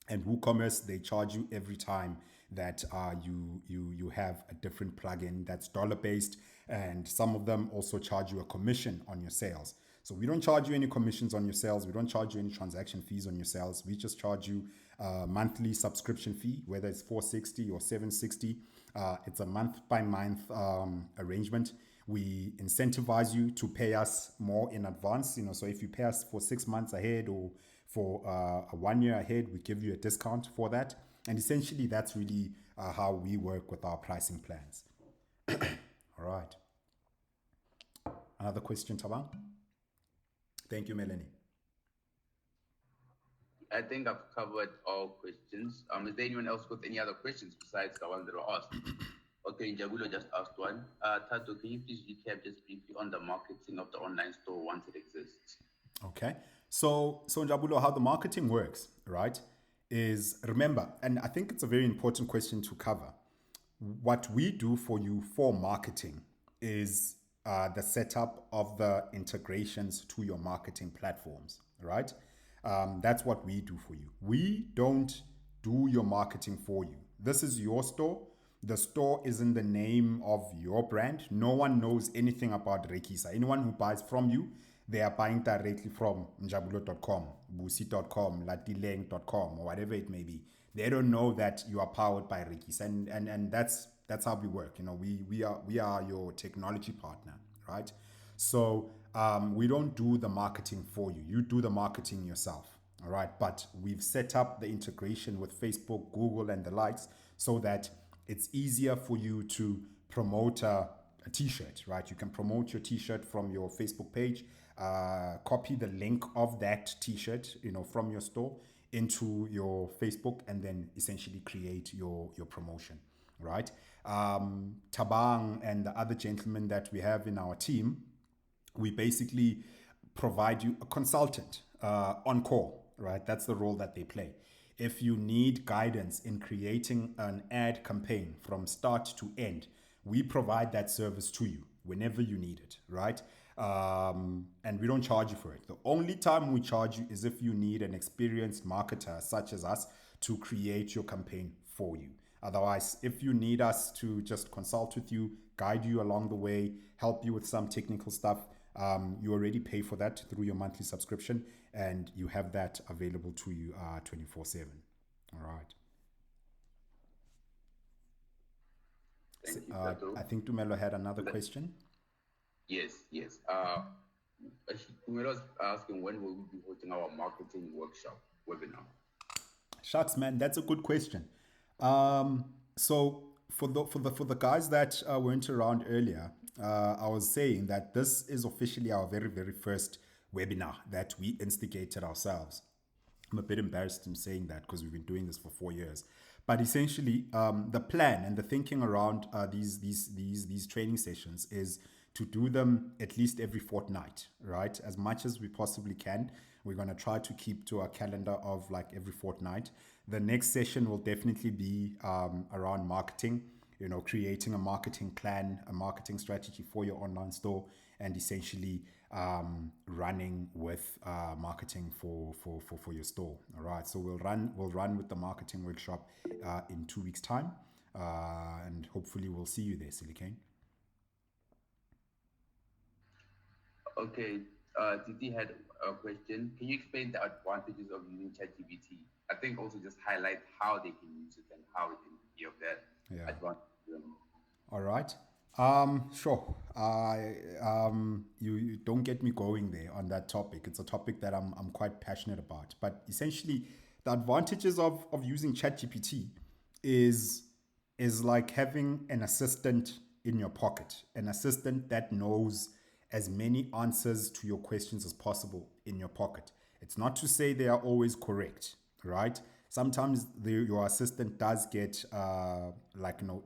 And WooCommerce, they charge you every time that you have a different plugin that's dollar based, and some of them also charge you a commission on your sales. So we don't charge you any commissions on your sales. We don't charge you any transaction fees on your sales. We just charge you a monthly subscription fee, whether it's 460 or 760. It's a month by month arrangement. We incentivize you to pay us more in advance. So if you pay us for 6 months ahead or for a 1 year ahead, we give you a discount for that. And essentially, that's really how we work with our pricing plans. All right. Another question, Tabang? Thank you, Melanie. I think I've covered all questions. Is there anyone else with any other questions besides the ones that were asked? Okay, Njabulo just asked one. Tato, can you please recap just briefly on the marketing of the online store once it exists? Okay. So Njabulo, how the marketing works, right, is, remember, and I think it's a very important question to cover. What we do for you for marketing is the setup of the integrations to your marketing platforms, right? That's what we do for you. We don't do your marketing for you. This is your store. The store is in the name of your brand. No one knows anything about Rekisa. Anyone who buys from you, they are buying directly from njabulo.com, busi.com, latileng.com, or whatever it may be. They don't know that you are powered by Rekisa, and that's how we work. We are your technology partner, right? So we don't do the marketing for you. You do the marketing yourself, all right? But we've set up the integration with Facebook, Google, and the likes so that it's easier for you to promote a t-shirt, right? You can promote your t-shirt from your Facebook page, copy the link of that t-shirt, from your store into your Facebook, and then essentially create your promotion, right? Tabang and the other gentlemen that we have in our team, we basically provide you a consultant on call, right? That's the role that they play. If you need guidance in creating an ad campaign from start to end, we provide that service to you whenever you need it, right? And we don't charge you for it. The only time we charge you is if you need an experienced marketer such as us to create your campaign for you. Otherwise, if you need us to just consult with you, guide you along the way, help you with some technical stuff, you already pay for that through your monthly subscription, and you have that available to you 24/7. All right. Thank you, Tato. I think Tumelo had another question. Yes. Tumelo was asking when will we be holding our marketing workshop webinar? Shucks, man, that's a good question. So for the guys that weren't around earlier, I was saying that this is officially our very, very first webinar that we instigated ourselves. I'm a bit embarrassed in saying that because we've been doing this for 4 years. But essentially, the plan and the thinking around these training sessions is to do them at least every fortnight, right? As much as we possibly can. We're going to try to keep to our calendar of like every fortnight. The next session will definitely be around marketing, creating a marketing plan, a marketing strategy for your online store, and essentially running with marketing for your store. All right. So we'll run with the marketing workshop in 2 weeks' time. And hopefully we'll see you there, Silicane. Okay. Titi had a question. Can you explain the advantages of using ChatGPT? I think also just highlight how they can use it and how it can be of that advantage. All right. Sure. You don't get me going there on that topic. It's a topic that I'm quite passionate about. But essentially, the advantages of using ChatGPT is like having an assistant in your pocket, an assistant that knows as many answers to your questions as possible in your pocket. It's not to say they are always correct, right? sometimes your assistant does get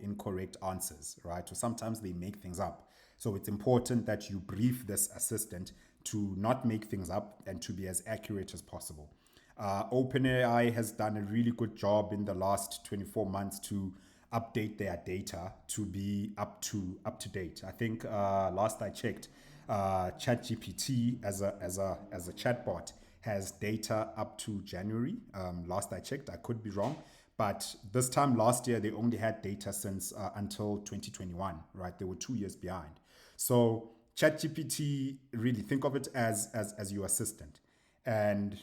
incorrect answers, right? Or sometimes they make things up. So it's important that you brief this assistant to not make things up and to be as accurate as possible. OpenAI has done a really good job in the last 24 months to update their data to be up to date. I think last I checked, ChatGPT as a chatbot has data up to January. Last I checked, I could be wrong, but this time last year they only had data since until 2021. Right, they were 2 years behind. So ChatGPT, really think of it as your assistant, and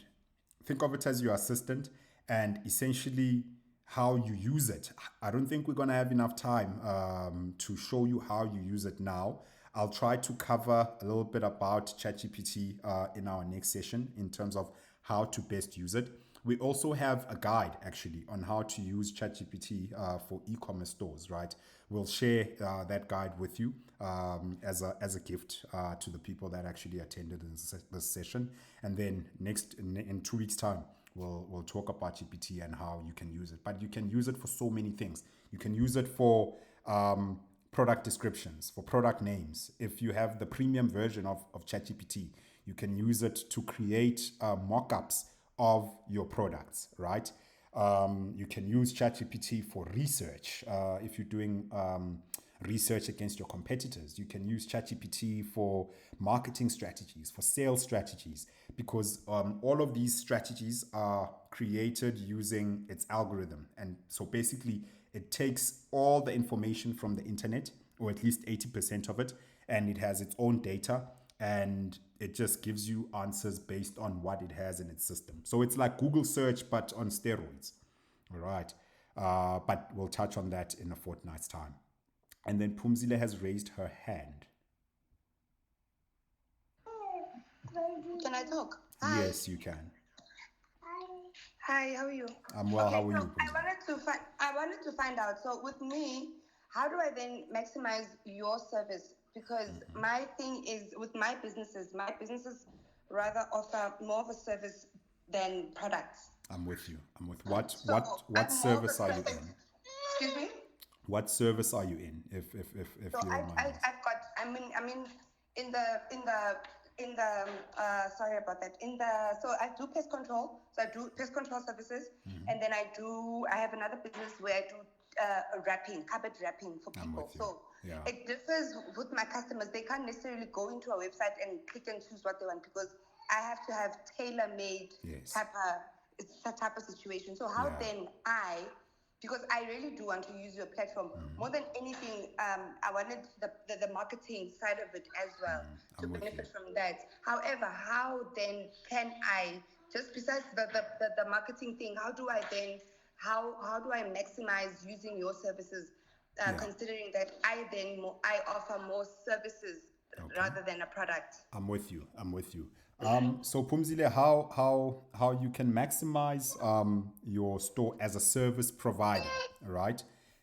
essentially how you use it. I don't think we're going to have enough time to show you how you use it now. I'll try to cover a little bit about ChatGPT in our next session in terms of how to best use it. We also have a guide actually on how to use ChatGPT for e-commerce stores, right? We'll share that guide with you as a gift to the people that actually attended this session. And then in 2 weeks' time, we'll talk about GPT and how you can use it. But you can use it for so many things. You can use it for product descriptions, for product names. If you have the premium version of ChatGPT, you can use it to create mock-ups of your products, right? You can use ChatGPT for research. If you're doing research against your competitors, you can use ChatGPT for marketing strategies, for sales strategies, because all of these strategies are created using its algorithm. And so basically, it takes all the information from the internet, or at least 80% of it, and it has its own data, and it just gives you answers based on what it has in its system. So it's like Google search, but on steroids. All right. But we'll touch on that in a fortnight's time. And then Pumzile has raised her hand. Can I talk? Hi. Yes, you can. Hi, how are you? I'm well. Okay, How are you, so Pumzile? I wanted to find out. So with me, how do I then maximize your service? Because my thing is with my businesses rather offer more of a service than products. I'm with you. So What service are you in? Excuse me? What service are you in? If So you don't mind. Sorry about that. So I do pest control. So I do pest control services, and then I have another business where I do carpet wrapping for I'm people. with you. So Yeah. it differs with my customers. They can't necessarily go into a website and click and choose what they want, because I have to have tailor-made Yes. type of situation. So how then because I really do want to use your platform more than anything. I wanted the marketing side of it as well to benefit from that. However, how then can I, just besides the marketing thing, how do I maximize using your services, considering that I offer more services rather than a product? I'm with you. So Pumzile, how you can maximize your store as a service provider, right?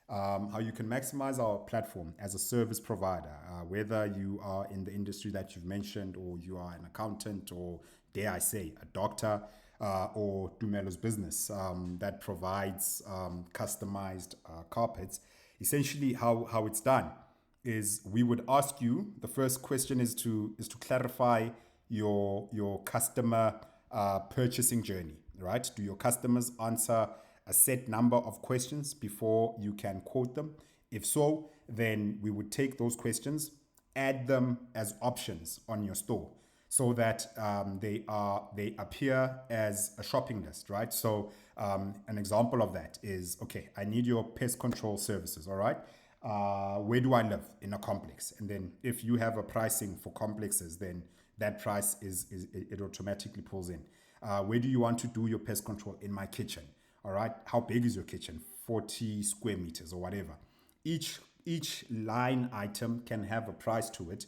How you can maximize our platform as a service provider, whether you are in the industry that you've mentioned, or you are an accountant, or dare I say a doctor, or Dumelo's business that provides customized carpets. Essentially, how it's done is we would ask you, the first question is to clarify your customer purchasing journey, right? Do your customers answer a set number of questions before you can quote them? If so, then we would take those questions, add them as options on your store, so that they appear as a shopping list, right? So an example of that is, okay, I need your pest control services, all right? Where do I live? In a complex. And then if you have a pricing for complexes, then that price it automatically pulls in. Where do you want to do your pest control? In my kitchen. All right. How big is your kitchen? 40 square meters or whatever. Each line item can have a price to it,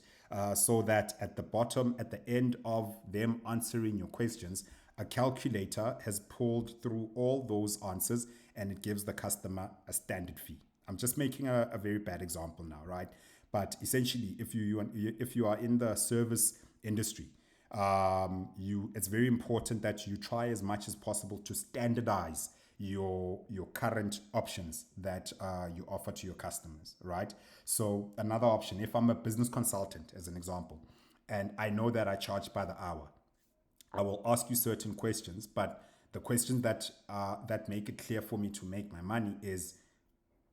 so that at the bottom, at the end of them answering your questions, a calculator has pulled through all those answers, and it gives the customer a standard fee. I'm just making a very bad example now, right? But essentially, if you are in the service industry, it's very important that you try as much as possible to standardize your current options that you offer to your customers, right? So another option, if I'm a business consultant, as an example, and I know that I charge by the hour, I will ask you certain questions, but the questions that make it clear for me to make my money is,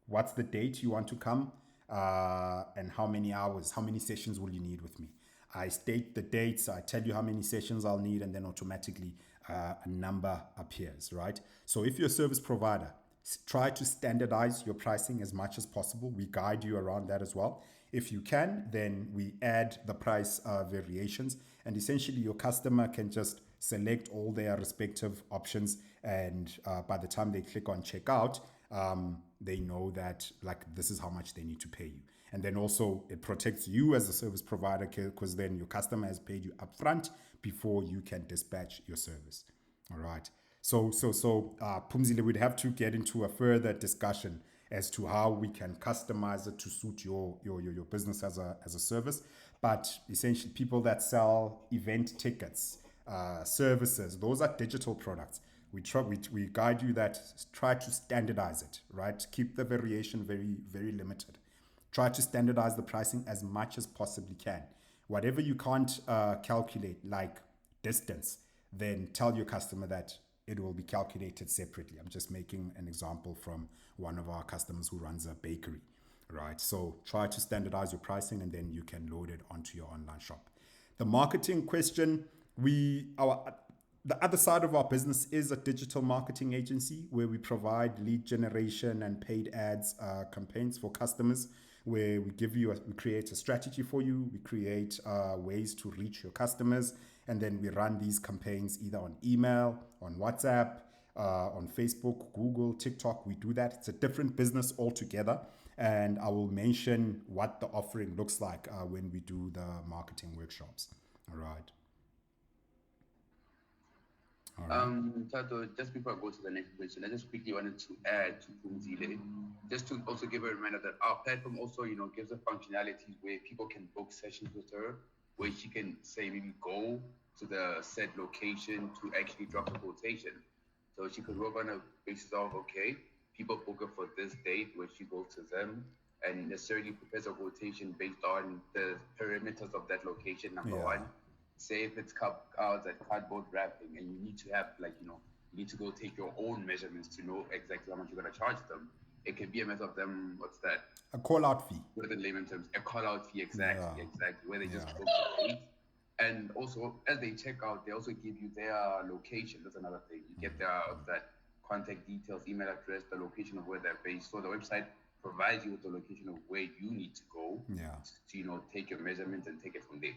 what's the date you want to come, and how many hours, how many sessions will you need with me? I state the dates, I tell you how many sessions I'll need, and then automatically a number appears, right? So if you're a service provider, try to standardize your pricing as much as possible. We guide you around that as well. If you can, then we add the price variations, and essentially your customer can just select all their respective options, and by the time they click on checkout, they know that, like, this is how much they need to pay you. And then also it protects you as a service provider, because then your customer has paid you upfront before you can dispatch your service. All right. So Pumzile, we'd have to get into a further discussion as to how we can customize it to suit your business as a service. But essentially, people that sell event tickets, services, those are digital products. We guide you that try to standardize it, right? Keep the variation very, very limited. Try to standardize the pricing as much as possibly can. Whatever you can't calculate, like distance, then tell your customer that it will be calculated separately. I'm just making an example from one of our customers who runs a bakery, right? So try to standardize your pricing, and then you can load it onto your online shop. The marketing question, the other side of our business is a digital marketing agency where we provide lead generation and paid ads campaigns for customers, where we create a strategy for you, we create ways to reach your customers, and then we run these campaigns either on email, on WhatsApp, on Facebook, Google, TikTok. We do that. It's a different business altogether, and I will mention what the offering looks like when we do the marketing workshops. All right. Tato, just before I go to the next question, I just quickly wanted to add to Pumzile, just to also give a reminder that our platform also, gives us functionalities where people can book sessions with her, where she can say maybe go to the said location to actually drop a quotation. So she could work on a basis of, okay, people book her for this date, where she goes to them and necessarily prepares a quotation based on the perimeters of that location, number one. Say if it's cards and cardboard wrapping, and you need to have, you need to go take your own measurements to know exactly how much you're going to charge them. It can be a matter of them, what's that? A call-out fee. With in layman terms, a call-out fee, exactly, where they just book the date. And also, as they check out, they also give you their location. That's another thing. You get that contact details, email address, the location of where they're based. So the website provides you with the location of where you need to go to, take your measurements and take it from there.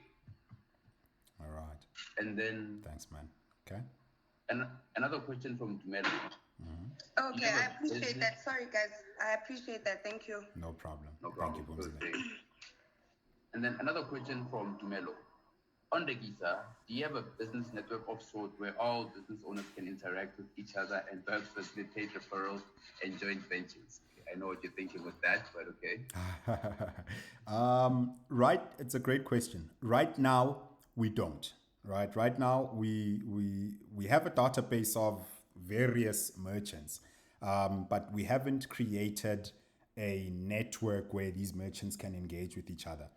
All right. And then... Thanks, man. Okay. And another question from Dumelo. Okay, I appreciate that. Sorry, guys. I appreciate that. Thank you. No problem. Thank you, Pumzile. And then another question from Dumelo. On Rekisa, do you have a business network of sorts where all business owners can interact with each other and perhaps facilitate referrals and joint ventures? I know what you're thinking with that, but okay. Right. It's a great question. Right now, we don't. Right now, we have a database of various merchants, but we haven't created a network where these merchants can engage with each other.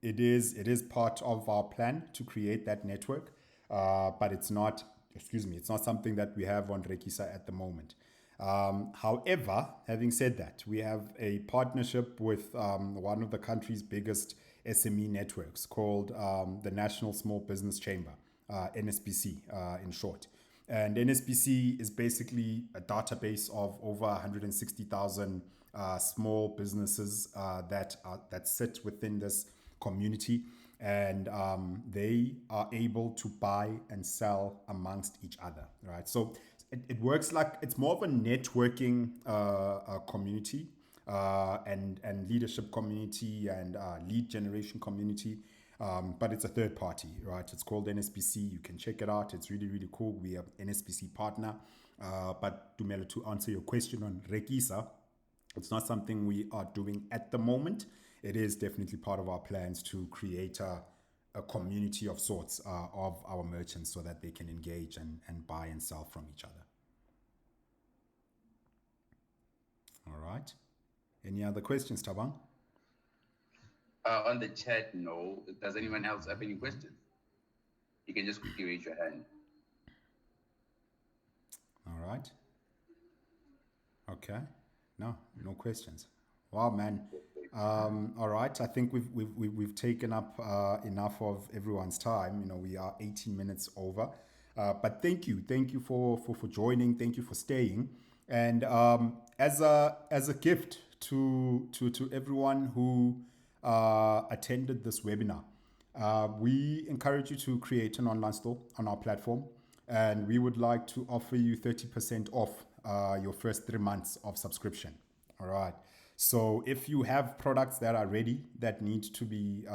It is part of our plan to create that network, but it's not something that we have on Rekisa at the moment. However, having said that, we have a partnership with one of the country's biggest SME networks called the National Small Business Chamber, NSBC in short. And NSBC is basically a database of over 160,000 small businesses that sit within this community, and they are able to buy and sell amongst each other, right? So it works like it's more of a networking community and leadership community and lead generation community, but it's a third party, right? It's called NSBC. You can check it out. It's really, really cool. We are NSBC partner. But Dumelo, to answer your question on Rekisa, it's not something we are doing at the moment. It is definitely part of our plans to create a community of sorts of our merchants so that they can engage and buy and sell from each other. right. Any other questions, Tabang? On the chat, no. Does anyone else have any questions? You can just quickly raise your hand. All right. Okay. No questions. Wow, man. All right. I think we've taken up enough of everyone's time. We are 18 minutes over. But thank you for joining. Thank you for staying. And as a gift to everyone who attended this webinar, we encourage you to create an online store on our platform, and we would like to offer you 30% off your first 3 months of subscription. All right. So if you have products that are ready that need to be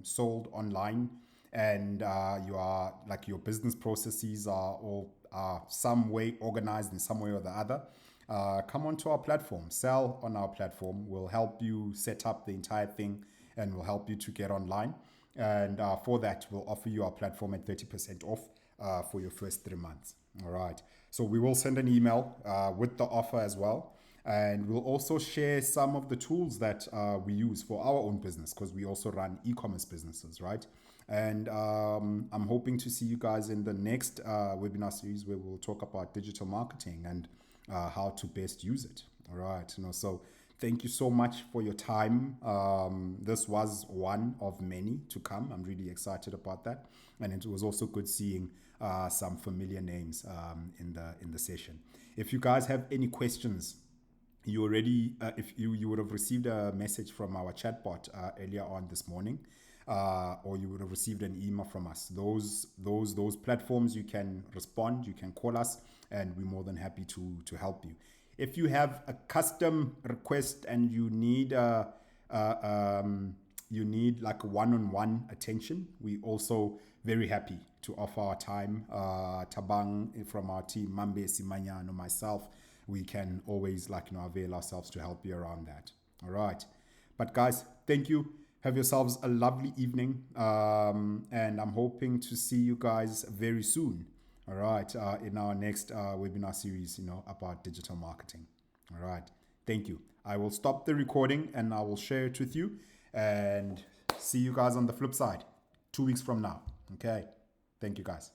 sold online, and you are like your business processes are all some way organized in some way or the other, come onto our platform, sell on our platform. We'll help you set up the entire thing, and we'll help you to get online. And for that, we'll offer you our platform at 30% off for your first 3 months. All right. So we will send an email with the offer as well. And we'll also share some of the tools that we use for our own business, because we also run e-commerce businesses, right? And I'm hoping to see you guys in the next webinar series, where we'll talk about digital marketing and how to best use it. All right. So thank you so much for your time. This was one of many to come. I'm really excited about that. And it was also good seeing some familiar names in the session. If you guys have any questions, you already, if you would have received a message from our chatbot earlier on this morning, or you would have received an email from us. Those platforms, you can respond, you can call us, and we're more than happy to help you. If you have a custom request and you need like a one-on-one attention, we also very happy to offer our time. Tabang from our team, Mambe Simanyano, myself, we can always avail ourselves to help you around that. All right. But guys, thank you. Have yourselves a lovely evening. And I'm hoping to see you guys very soon. All right. In our next webinar series, about digital marketing. All right. Thank you. I will stop the recording and I will share it with you, and see you guys on the flip side 2 weeks from now. Okay. Thank you guys.